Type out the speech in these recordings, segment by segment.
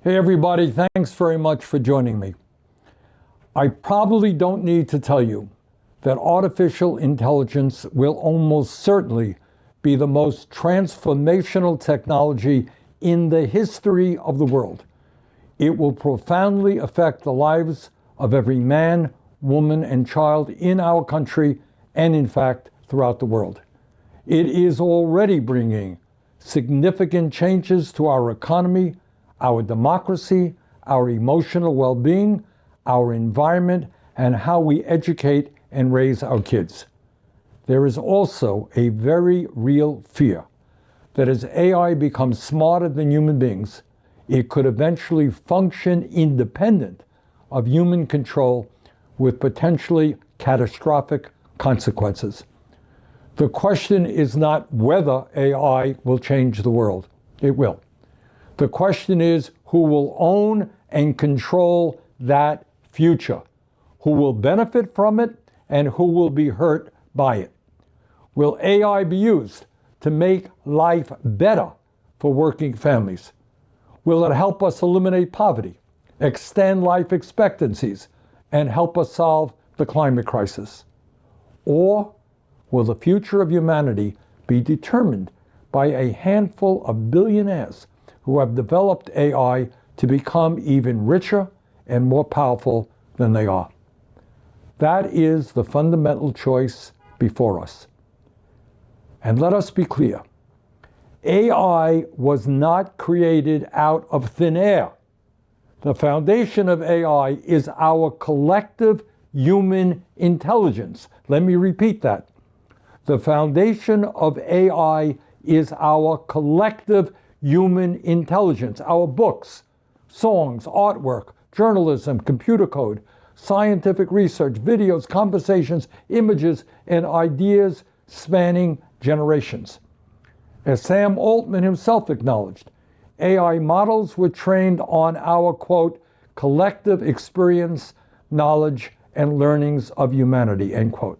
Hey everybody, thanks very much for joining me. I probably don't need to tell you that artificial intelligence will almost certainly be the most transformational technology in the history of the world. It will profoundly affect the lives of every man, woman, and child in our country and in fact throughout the world. It is already bringing significant changes to our economy, our democracy, our emotional well-being, our environment, and how we educate and raise our kids. There is also a very real fear that as AI becomes smarter than human beings, it could eventually function independent of human control with potentially catastrophic consequences. The question is not whether AI will change the world. It will. The question is who will own and control that future, who will benefit from it, and who will be hurt by it. Will AI be used to make life better for working families? Will it help us eliminate poverty, extend life expectancies, and help us solve the climate crisis? Or will the future of humanity be determined by a handful of billionaires who have developed AI to become even richer and more powerful than they are? That is the fundamental choice before us. And let us be clear, AI was not created out of thin air. The foundation of AI is our collective human intelligence. Let me repeat that. The foundation of AI is our collective human intelligence, our books, songs, artwork, journalism, computer code, scientific research, videos, conversations, images, and ideas spanning generations. As Sam Altman himself acknowledged, AI models were trained on our, quote, collective experience, knowledge, and learnings of humanity, end quote.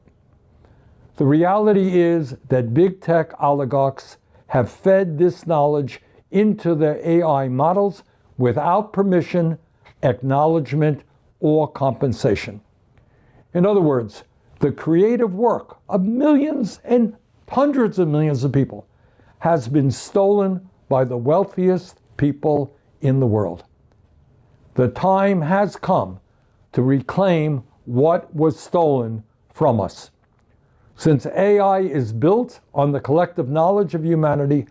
The reality is that big tech oligarchs have fed this knowledge into their AI models without permission, acknowledgement, or compensation. In other words, the creative work of millions and hundreds of millions of people has been stolen by the wealthiest people in the world. The time has come to reclaim what was stolen from us. Since AI is built on the collective knowledge of humanity,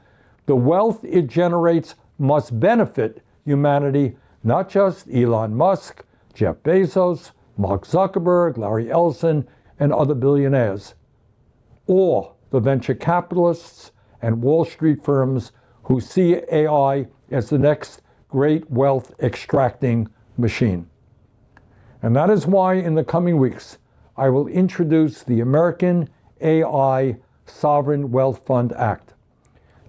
the wealth it generates must benefit humanity, not just Elon Musk, Jeff Bezos, Mark Zuckerberg, Larry Ellison, and other billionaires, or the venture capitalists and Wall Street firms who see AI as the next great wealth extracting machine. And that is why in the coming weeks, I will introduce the American AI Sovereign Wealth Fund Act.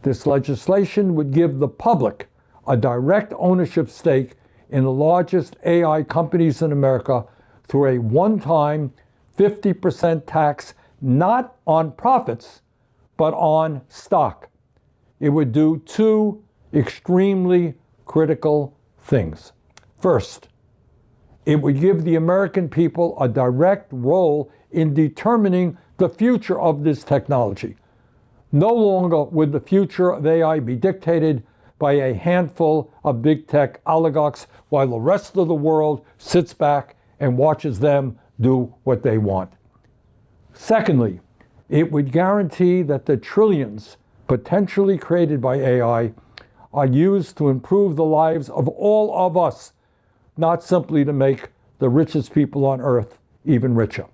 This legislation would give the public a direct ownership stake in the largest AI companies in America through a one-time 50% tax, not on profits, but on stock. It would do two extremely critical things. First, it would give the American people a direct role in determining the future of this technology. No longer would the future of AI be dictated by a handful of big tech oligarchs while the rest of the world sits back and watches them do what they want. Secondly, it would guarantee that the trillions potentially created by AI are used to improve the lives of all of us, not simply to make the richest people on earth even richer.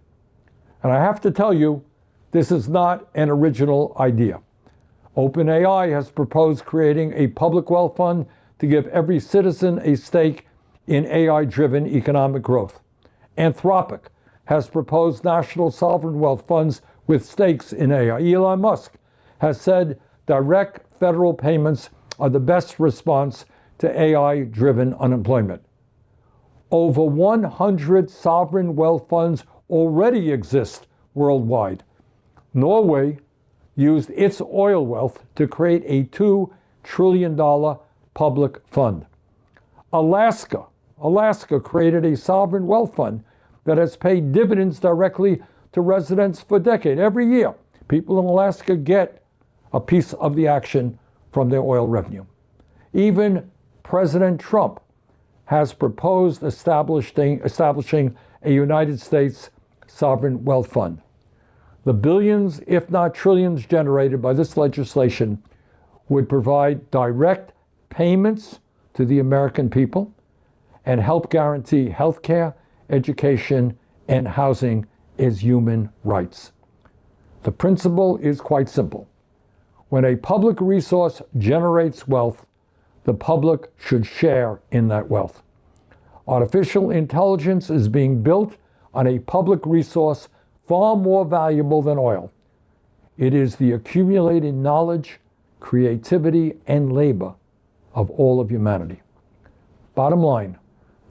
And I have to tell you, this is not an original idea. OpenAI has proposed creating a public wealth fund to give every citizen a stake in AI-driven economic growth. Anthropic has proposed national sovereign wealth funds with stakes in AI. Elon Musk has said direct federal payments are the best response to AI-driven unemployment. Over 100 sovereign wealth funds already exist worldwide. Norway used its oil wealth to create a $2 trillion public fund. Alaska created a sovereign wealth fund that has paid dividends directly to residents for decades. Every year, people in Alaska get a piece of the action from their oil revenue. Even President Trump has proposed establishing a United States sovereign wealth fund. The billions, if not trillions, generated by this legislation would provide direct payments to the American people and help guarantee health care, education, and housing as human rights. The principle is quite simple. When a public resource generates wealth, the public should share in that wealth. Artificial intelligence is being built on a public resource far more valuable than oil. It is the accumulated knowledge, creativity, and labor of all of humanity. Bottom line,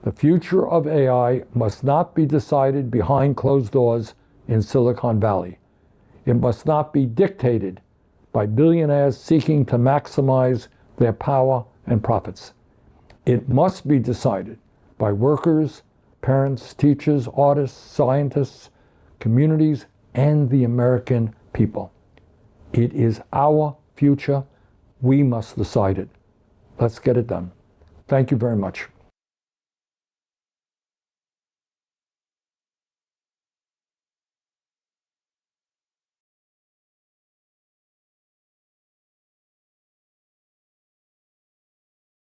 the future of AI must not be decided behind closed doors in Silicon Valley. It must not be dictated by billionaires seeking to maximize their power and profits. It must be decided by workers, parents, teachers, artists, scientists, communities, and the American people. It is our future. We must decide it. Let's get it done. Thank you very much.